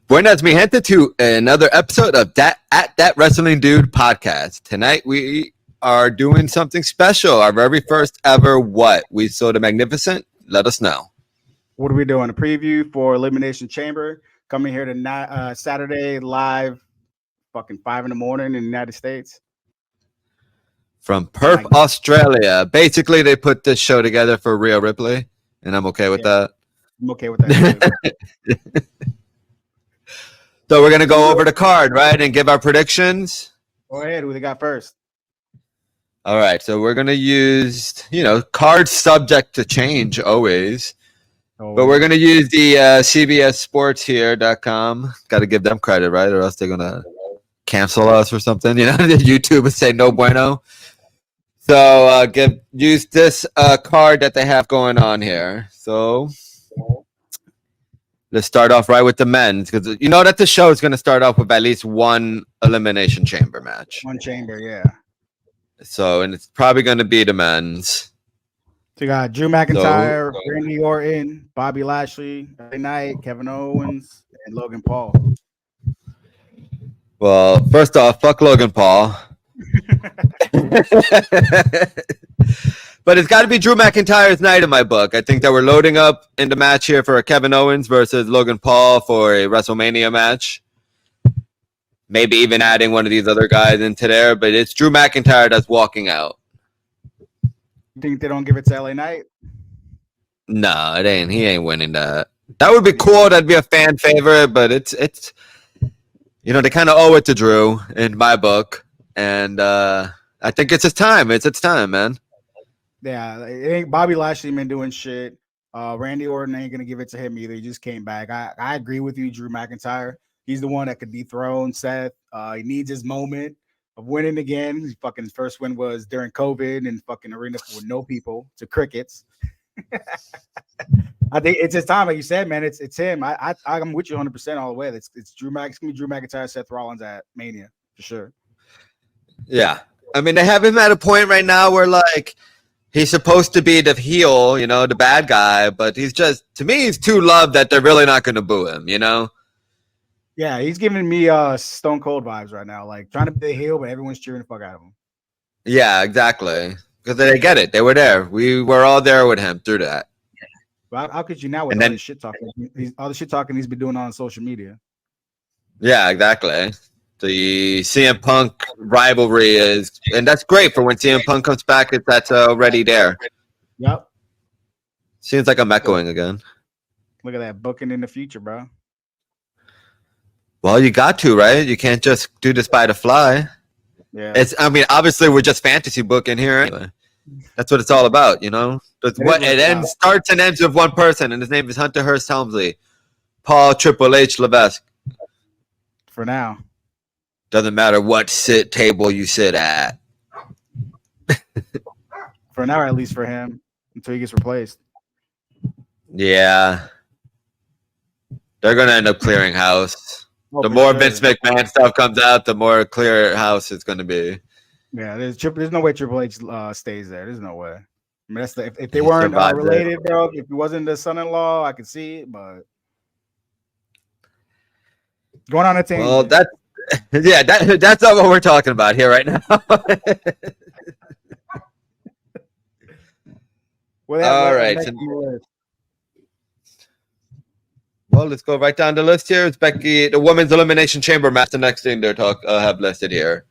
Buenas, mi gente, to another episode of That Wrestling Dude podcast. Tonight we are doing something special. Our very first ever what? We saw the magnificent. Let us know. What are we doing? A preview for Elimination Chamber coming here to Saturday live, fucking 5 a.m. in the United States. From Perth, Australia. Basically, they put this show together for Rhea Ripley, and I'm okay with that. I'm okay with that. So we're going to go over the card, right, and give our predictions? Go ahead. Who they got first? All right, so we're going to use, cards subject to change always. But we're going to use the CBSSportsHere.com. Got to give them credit, right? Or else they're going to cancel us or something. YouTube would say no bueno. So use this card that they have going on here. So let's start off right with the men's, because you know that the show is going to start off with at least one Elimination Chamber match. One chamber, yeah. So, and it's probably going to be the men's. So you got Drew McIntyre, Randy Orton, Bobby Lashley, LA Knight, Kevin Owens, and Logan Paul. Well, first off, fuck Logan Paul. But it's got to be Drew McIntyre's night in my book. I think that we're loading up in the match here for a Kevin Owens versus Logan Paul for a WrestleMania match. Maybe even adding one of these other guys into there, but it's Drew McIntyre that's walking out. You think they don't give it to LA Knight? No, it ain't. He ain't winning that. That would be cool. That'd be a fan favorite, but it's they kind of owe it to Drew in my book, and I think it's his time. It's time, man. Yeah, it ain't Bobby Lashley been doing shit. Randy Orton ain't gonna give it to him either. He just came back. I agree with you, Drew McIntyre. He's the one that could dethrone Seth. He needs his moment of winning again. His first win was during COVID and fucking arena with no people to crickets. I think it's his time, like you said, man. It's him. I'm with you 100% all the way. It's Drew McIntyre, Seth Rollins at Mania for sure. Yeah, I mean they have him at a point right now where like he's supposed to be the heel, the bad guy, but he's just, to me, he's too loved that they're really not going to boo him, Yeah, he's giving me Stone Cold vibes right now, like trying to be the heel, but everyone's cheering the fuck out of him. Yeah, exactly. Because they get it. They were there. We were all there with him through that. Well, how could you now with all the shit talking? All the shit talking he's been doing on social media. Yeah, exactly. The CM Punk rivalry is, and that's great for when CM Punk comes back. That's already there. Yep. Seems like I'm echoing again. Look at that booking in the future, bro. Well, you got to, right? You can't just do this by the fly. Yeah. Obviously, we're just fantasy booking here anyway. That's what it's all about, It starts and ends with one person, and his name is Hunter Hearst Helmsley, Paul Triple H Levesque. For now. Doesn't matter what table you sit at. For now, at least for him, until he gets replaced. Yeah. They're going to end up clearing house. The more Vince McMahon stuff comes out, the more clear house it's going to be. Yeah, there's no way Triple H stays there. There's no way. I mean, that's if they weren't related, bro. If he wasn't the son-in-law, I could see it, but going on a tangent. Well, that's not what we're talking about here right now. All right. Well, let's go right down the list here. It's Becky, the Women's Elimination Chamber match. The next thing they're have listed here.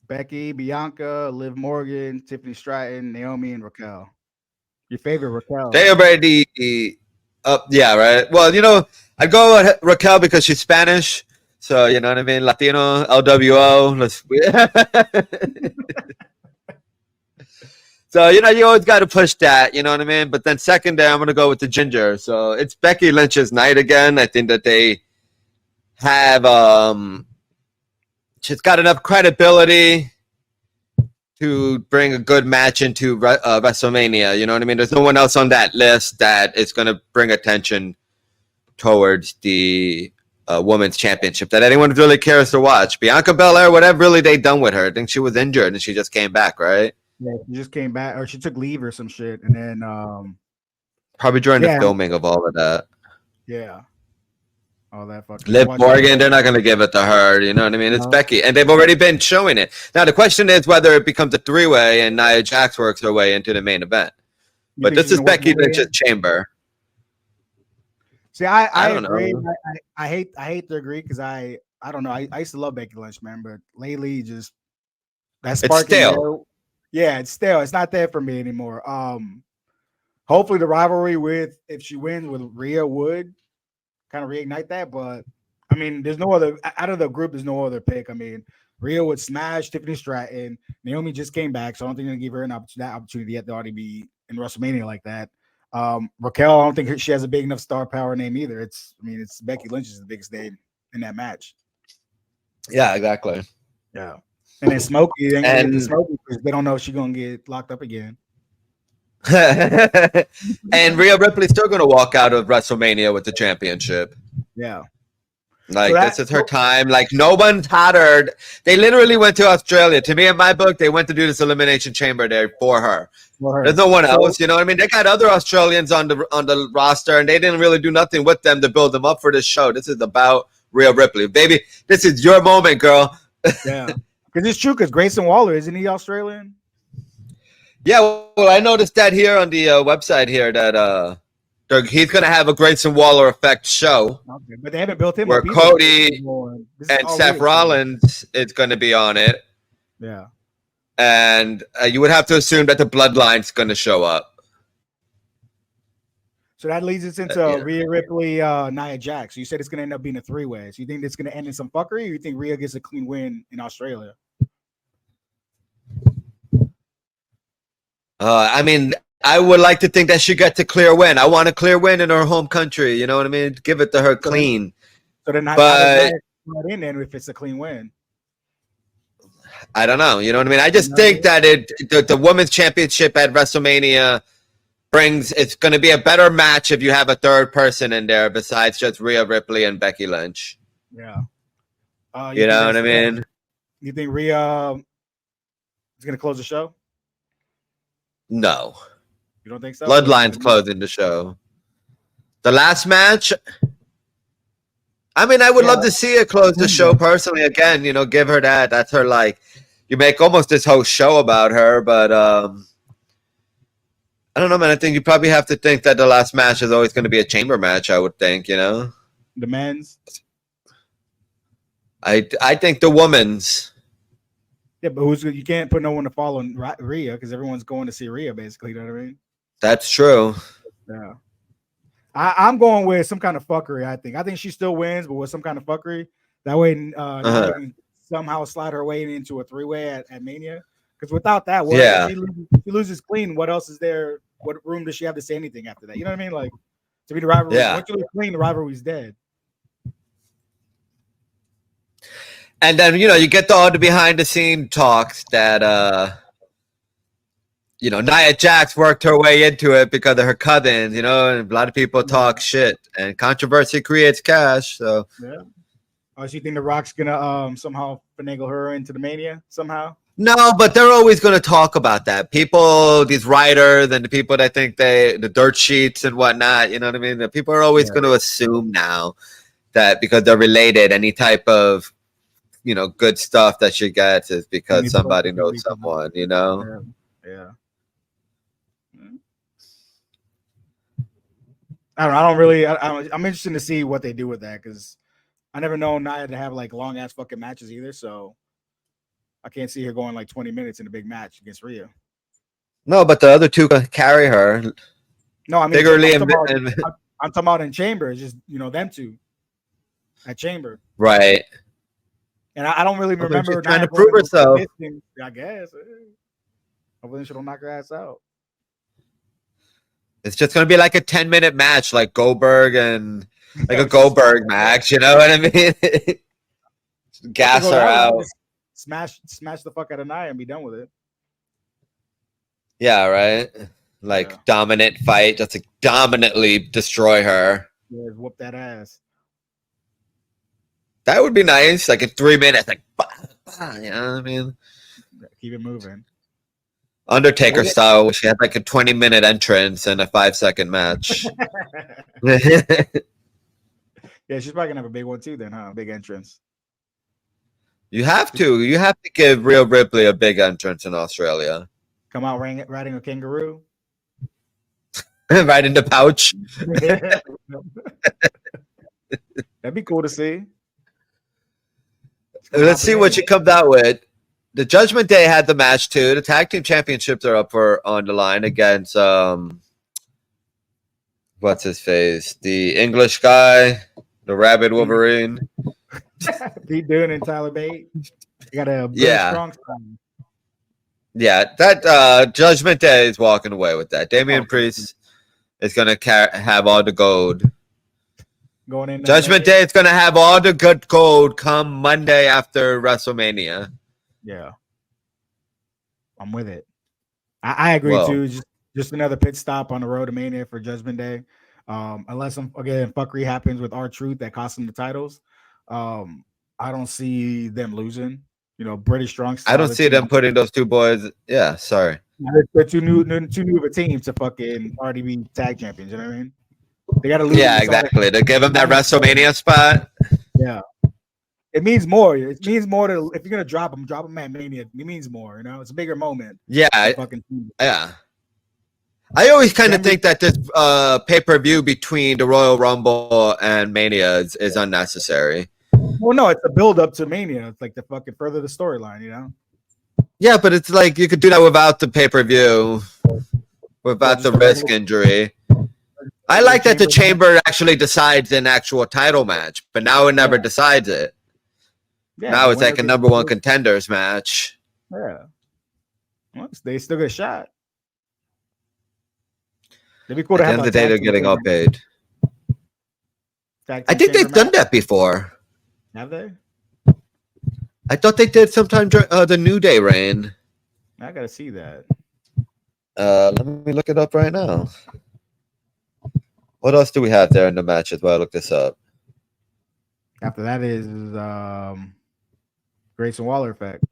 Becky, Bianca, Liv Morgan, Tiffany Stratton, Naomi, and Raquel. Your favorite Raquel? They already up, yeah, right. Well, I'd go with Raquel because she's Spanish, so you know what I mean. Latino, LWO. So you always got to push that, you know what I mean. But then second there, I'm gonna go with the ginger. So it's Becky Lynch's night again. I think that they have she's got enough credibility to bring a good match into WrestleMania. You know what I mean? There's no one else on that list that is going to bring attention towards the women's championship that anyone really cares to watch. Bianca Belair, whatever really they done with her. I think she was injured and she just came back, right? Yeah, she just came back, or she took leave or some shit, and then probably during the filming of all of that. Yeah. All that fucking. Liv Morgan, they're not going to give it to her. You know what I mean? It's Becky. And they've already been showing it. Now, the question is whether it becomes a three-way and Nia Jax works her way into the main event. But this is Becky Lynch's chamber. See, I don't agree. know. I hate to agree because I don't know. I used to love Becky Lynch, man, but lately just that spark. It's stale. Yeah, it's stale. It's not there for me anymore. Hopefully the rivalry with if she wins with Rhea would kind of reignite that, but I mean, there's no other out of the group. There's no other pick. I mean, Rhea would smash Tiffany Stratton. Naomi just came back, so I don't think they're gonna give her that opportunity yet to already be in WrestleMania like that. Raquel, I don't think she has a big enough star power name either. It's Becky Lynch is the biggest name in that match. Yeah, exactly. Yeah, and then Smokey, they ain't gonna get to Smokey because they don't know if she's gonna get locked up again. And Rhea Ripley's still going to walk out of WrestleMania with the championship. Yeah. Like, this is her time. Like, no one's had her. They literally went to Australia. To me, in my book, they went to do this Elimination Chamber there for her. There's no one else. You know what I mean? They got other Australians on the roster, and they didn't really do nothing with them to build them up for this show. This is about Rhea Ripley. Baby, this is your moment, girl. Yeah. Because it's true, because Grayson Waller, isn't he Australian? Yeah, well, I noticed that here on the website here that he's going to have a Grayson Waller effect show. Okay, but they haven't built him where up Cody and Seth Rollins is going to be on it. Yeah. And you would have to assume that the Bloodline's going to show up. So that leads us into Rhea Ripley, Nia Jax. So you said it's going to end up being a three-way. So you think it's going to end in some fuckery, or you think Rhea gets a clean win in Australia? I mean, I would like to think that she gets a clear win. I want a clear win in her home country. You know what I mean? Give it to her clean. So then, how does Nia in then if it's a clean win? I don't know. You know what I mean? I just think that the women's championship at WrestleMania it's going to be a better match if you have a third person in there besides just Rhea Ripley and Becky Lynch. Yeah. You know what I mean? You think Rhea is going to close the show? No. You don't think so? Bloodline's closing the show. The last match, I mean, I would love to see her close the show personally. Again, you know, give her that. That's her, like, you make almost this whole show about her, but I don't know, man. I think you probably have to think that the last match is always going to be a chamber match, I would think, you know? The men's? I think the women's. Yeah, but you can't put no one to follow Rhea because everyone's going to see Rhea, basically. You know what I mean? That's true. Yeah. I'm going with some kind of fuckery, I think she still wins, but with some kind of fuckery. That way, she can somehow slide her way into a three-way at Mania. Because without that, if she loses clean, what else is there? What room does she have to say anything after that? You know what I mean? Like, to be the rivalry. Yeah. Once you lose clean, the rivalry's dead. And then, you know, you get all the behind-the-scene talks that, you know, Nia Jax worked her way into it because of her cousins, you know, and a lot of people talk shit. And controversy creates cash, so. Yeah. Oh, so you think The Rock's going to somehow finagle her into the Mania somehow? No, but they're always going to talk about that. People, these writers and the people that think the dirt sheets and whatnot, you know what I mean? The people are always going to assume now that because they're related, any type of, you know, good stuff that she gets is because somebody knows someone, you know? Yeah. I don't really. I'm interested to see what they do with that because I never known Nia to have like long ass fucking matches either. So I can't see her going like 20 minutes in a big match against Rhea. No, but the other two can carry her. No, I mean, figuratively I'm talking about in Chamber. It's just, you know, them two at Chamber, right? And I don't really remember trying to prove herself. I guess. Hopefully, she don't knock her ass out. It's just going to be like a 10-minute match, like Goldberg and like a Goldberg match. You know what I mean? Gas her out. Smash the fuck out of Nia and be done with it. Yeah, right. Like dominant fight, just like dominantly destroy her. Yeah, whoop that ass. That would be nice. Like in 3 minutes, like bah, bah, you know what I mean? Keep it moving. Undertaker style, she had like a 20-minute entrance and a 5-second match. Yeah, she's probably gonna have a big one too. Then, huh? Big entrance. You have to give Rhea Ripley a big entrance in Australia. Come out riding a kangaroo. Right in the pouch. That'd be cool to see. Let's see what she comes out with. The Judgment Day had the match too. The tag team championships are up on the line against what's his face? The English guy, the Rabid Wolverine. Pete Dunne and Tyler Bate. You got a strong style. Yeah, that Judgment Day is walking away with that. Damian Priest is gonna have all the gold. Going in Judgment Day is gonna have all the good gold come Monday after WrestleMania. Yeah, I'm with it. I agree too. Just another pit stop on the road to Mania for Judgment Day. Unless again fuckery happens with R-Truth that costs them the titles. I don't see them losing. You know, British Strong Style. I don't see them putting those two boys. Yeah, sorry. They're too new of a team to fucking already be tag champions. You know what I mean? They got to lose. Yeah, exactly. To give them that WrestleMania spot. Yeah, it means more. It means more to if you're gonna drop them at Mania. It means more. You know, it's a bigger moment. Yeah, yeah. I always kind of think that this pay-per-view between the Royal Rumble and Mania is unnecessary. Well, no, it's a build-up to Mania. It's like the fucking further the storyline, you know? Yeah, but it's like you could do that without the pay-per-view, without the risk injury. I like that the Chamber actually decides an actual title match, but now it never decides it. Yeah, now it's like a number one contenders match. Yeah. Well, they still get a shot. It'd be cool to have. At the end of the day, they're getting all paid. I think they've done that before. Have they? I thought they did sometime during the New Day reign. I gotta see that. Let me look it up right now. What else do we have there in the matches while I look this up? After that is Grayson Waller effect.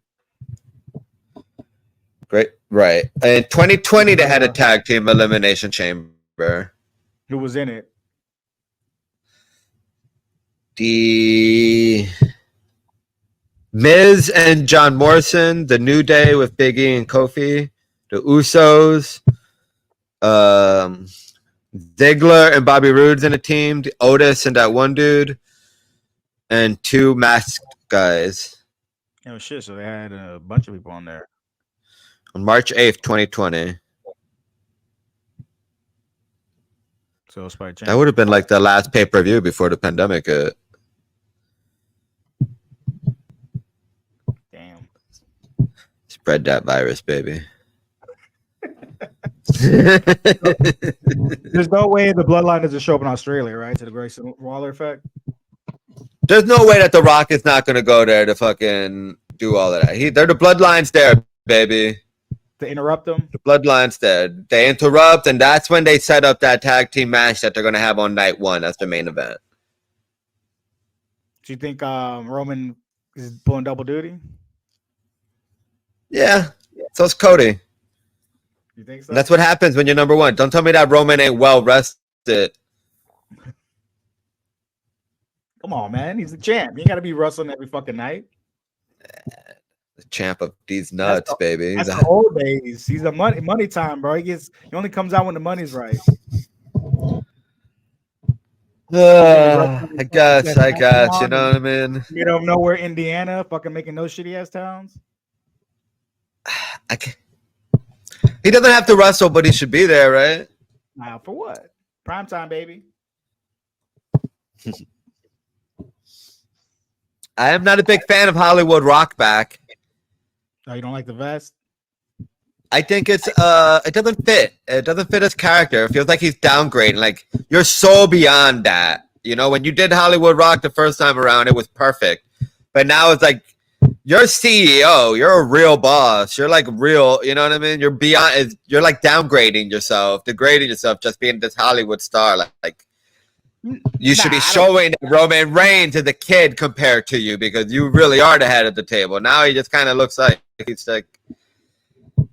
Great, right. In 2020, they had a tag team elimination chamber. Who was in it? The Miz and John Morrison, the New Day with Big E and Kofi, the Usos, Ziggler and Bobby Roode's in a team, Otis and that one dude, and two masked guys. Oh shit! So they had a bunch of people on there. On March 8th, 2020. So it's probably that would have been like the last pay-per-view before the pandemic hit. Damn. Spread that virus, baby. There's no way the bloodline doesn't show up in Australia, right? To the Grayson Waller effect. There's no way that The Rock is not going to go there to fucking do all of that. They're the bloodlines there, baby. To interrupt them? The bloodlines there. They interrupt, and that's when they set up that tag team match that they're going to have on night one. That's the main event. Do you think Roman is pulling double duty? Yeah. So's Cody. You think so? And that's what happens when you're number one. Don't tell me that Roman ain't well rested. Come on, man. He's the champ. You got to be wrestling every fucking night. The champ of these nuts, baby. That's the old days. He's a money time, bro. He only comes out when the money's right. I guess. You know what I mean? You don't know where Indiana, fucking making those shitty ass towns. He doesn't have to wrestle, but he should be there, right? Nah, for what? Prime time, baby. I am not a big fan of Hollywood Rock back. Oh, you don't like the vest? I think it doesn't fit. It doesn't fit his character. It feels like he's downgrading. Like, you're so beyond that. You know, when you did Hollywood Rock the first time around, it was perfect. But now it's like, you're CEO. You're a real boss. You're like real, you know what I mean? You're beyond, you're like degrading yourself just being this Hollywood star. Like you should be showing that Roman Reigns is a kid compared to you because you really are the head of the table. Now he just kind of looks like he's like,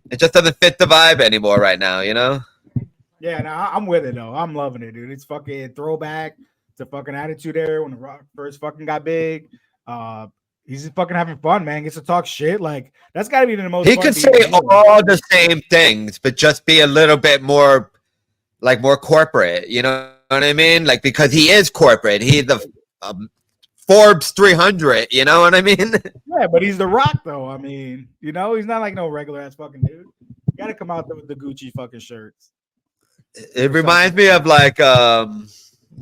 it just doesn't fit the vibe anymore right now, you know? Yeah, no, I'm with it though. I'm loving it, dude. It's fucking throwback the fucking attitude era when The Rock first fucking got big. He's just fucking having fun, man. Gets to talk shit. Like that's got to be the most. He fun can thing say to do. all the same things, but just be a little bit more, like more corporate. You know what I mean? Like because he is corporate. He's the Forbes 300. You know what I mean? Yeah, but he's The Rock, though. I mean, you know, he's not like no regular ass fucking dude. You got to come out there with the Gucci fucking shirts. It reminds me of like, you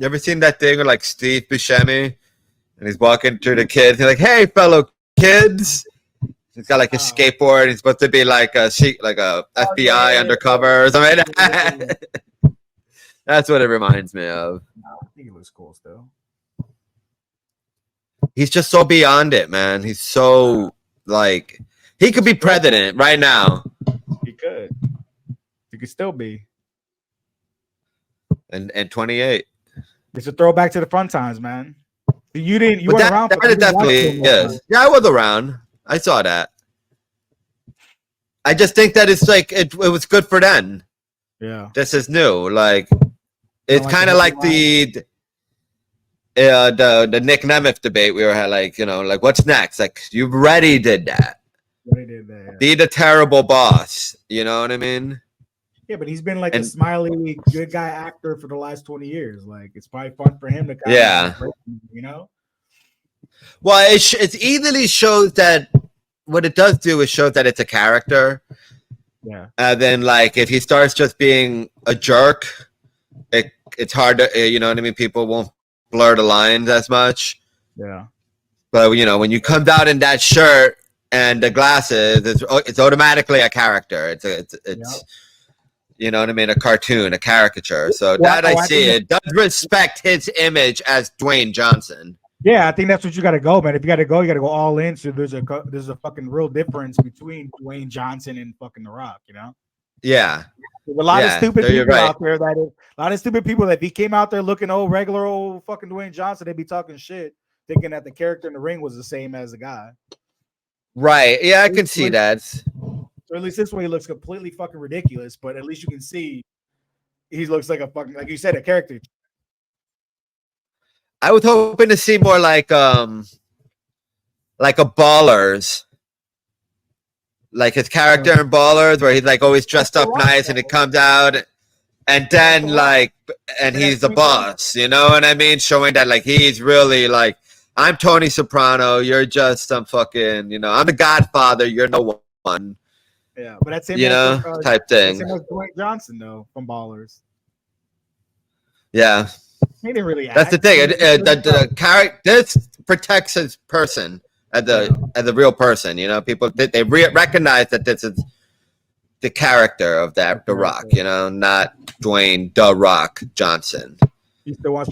ever seen that thing with like Steve Buscemi? And he's walking through the kids. He's like, "Hey, fellow kids." He's got like a skateboard. He's supposed to be like a FBI undercover or something. That's what it reminds me of. I think he looks cool still. He's just so beyond it, man. He's so like he could be president right now. He could. He could still be. And 28. It's a throwback to the fun times, man. You didn't. You But weren't around. that definitely is. Yeah, I was around. I saw that. I just think that it's like it was good for then. Yeah. This is new. Like it's like kind of like the Nick Nemeth debate we were had. Like you know, like what's next? Like you already did that. Be the terrible boss. You know what I mean? Yeah, but he's been like a smiley, good guy actor for the last 20 years. Like, it's probably fun for him to kind of, you know? Well, it easily shows that what it does do is shows that it's a character. Yeah. And then, like, if he starts just being a jerk, it's hard to, you know what I mean? People won't blur the lines as much. Yeah. But, you know, when you come out in that shirt and the glasses, it's automatically a character. It's you know what I mean? A cartoon, a caricature. So I see it does respect his image as Dwayne Johnson. Yeah, I think that's what you got to go, man. If you got to go all in. So there's a fucking real difference between Dwayne Johnson and fucking The Rock, you know? Yeah. There's a lot of stupid people out there a lot of stupid people that if he came out there looking regular old fucking Dwayne Johnson, they'd be talking shit, thinking that the character in the ring was the same as the guy. Right. Yeah, I can see that. So at least this way he looks completely fucking ridiculous, but at least you can see he looks like a fucking, like you said, a character. I was hoping to see more like a Ballers, like his character in Ballers, where he's like always dressed up nice, and it comes out, and then like, and he's the boss. You know what I mean? Showing that like he's really like, I'm Tony Soprano, you're just some fucking, you know, I'm the Godfather, you're no one. Yeah, but that's him, you know, type thing. That's him as Dwayne Johnson though from Ballers. Yeah. He didn't really. That's the thing. The character this protects his person as a real person. You know, people they recognize that this is the character of The Rock. You know, not Dwayne The Rock Johnson.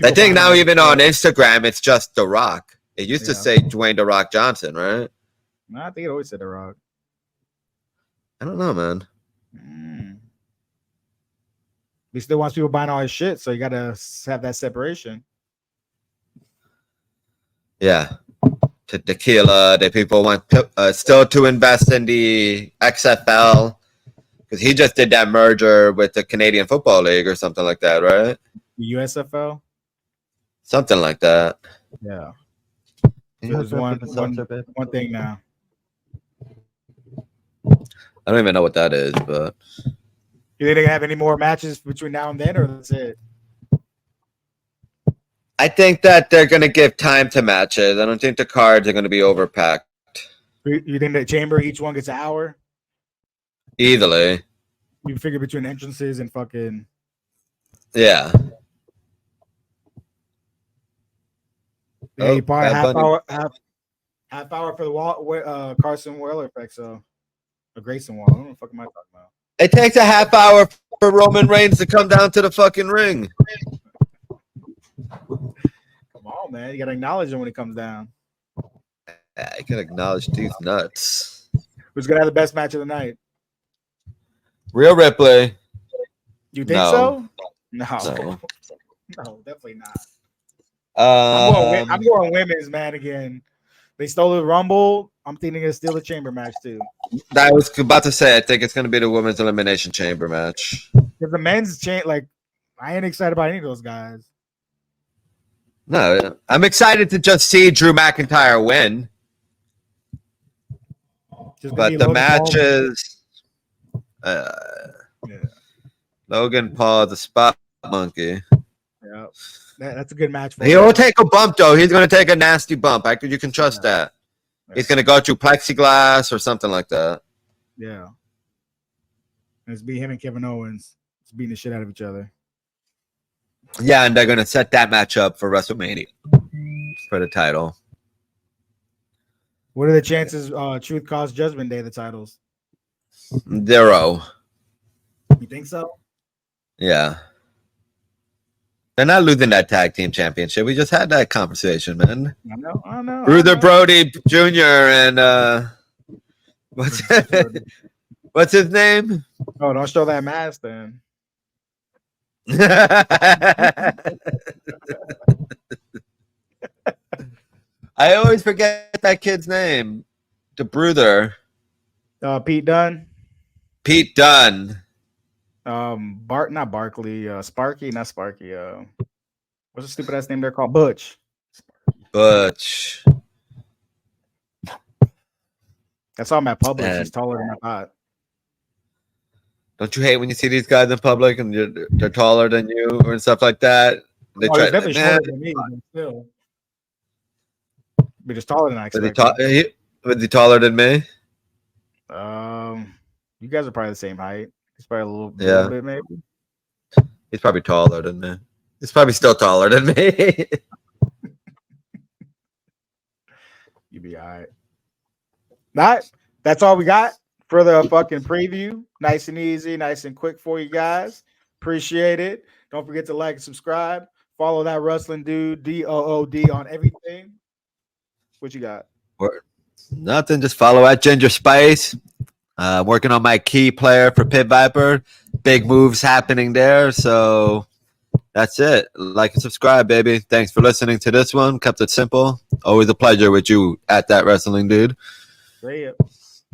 I think now even on Instagram it's just The Rock. It used to say Dwayne The Rock Johnson, right? No, I think it always said The Rock. I don't know, man. He still wants people buying all his shit, so you gotta have that separation. Yeah, to Tequila, the people want still to invest in the XFL because he just did that merger with the Canadian Football League or something like that, right? The USFL, something like that. Yeah, there's one thing now. I don't even know what that is, but. You think they have any more matches between now and then, or that's it? I think that they're going to give time to matches. I don't think the cards are going to be overpacked. You think the chamber, each one gets an hour? Easily. You figure between entrances and fucking... Yeah. Yeah, you probably half hour for the Carson Wheeler effect, so... Or Grayson Wall. I don't know what the fuck am I talking about? It takes a half hour for Roman Reigns to come down to the fucking ring. Come on, man. You got to acknowledge him when he comes down. Yeah, you can acknowledge these nuts. Who's going to have the best match of the night? Rhea Ripley. You think so? No. No, definitely not. I'm going women's, man, again. They stole the Rumble. I'm thinking they're steal the Chamber match, too. I was about to say, I think it's going to be the Women's Elimination Chamber match. Because the men's, like, I ain't excited about any of those guys. No, I'm excited to just see Drew McIntyre win. But the matches, yeah. Logan Paul, the spot monkey. Yeah, that's a good match. He'll take a bump though. He's going to take a nasty bump. You can trust that. Yeah. He's going to go through plexiglass or something like that. Yeah. It's be him and Kevin Owens beating the shit out of each other. Yeah, and they're going to set that match up for WrestleMania for the title. What are the chances Truth Cause Judgment Day the titles? 0. You think so? Yeah. They're not losing that tag team championship. We just had that conversation, man. I know. Ruther Brody Jr. and what's his name? Oh, don't show that mask then. I always forget that kid's name. The Bruther. Pete Dunne. Pete Dunne. Not Barkley. Sparky, not Sparky. What's the stupid ass name they're called? Butch. Butch. I saw him at Publix. He's taller than I thought. Don't you hate when you see these guys in public and they're taller than you or stuff like that? They he's definitely shorter than me, but still. But he's taller than I expected. Was he taller than me? You guys are probably the same height. He's probably a little bit, maybe. He's probably taller than me. He's probably still taller than me. You be all right. That's all we got for the fucking preview. Nice and easy, nice and quick for you guys. Appreciate it. Don't forget to like and subscribe. Follow That Wrestling Dude, DOOD on everything. What you got? Nothing. Just follow at Ginger Spice. Working on my key player for Pit Viper. Big moves happening there. So that's it. Like and subscribe, baby. Thanks for listening to this one. Kept it simple. Always a pleasure with you at That Wrestling Dude. Great. Peace.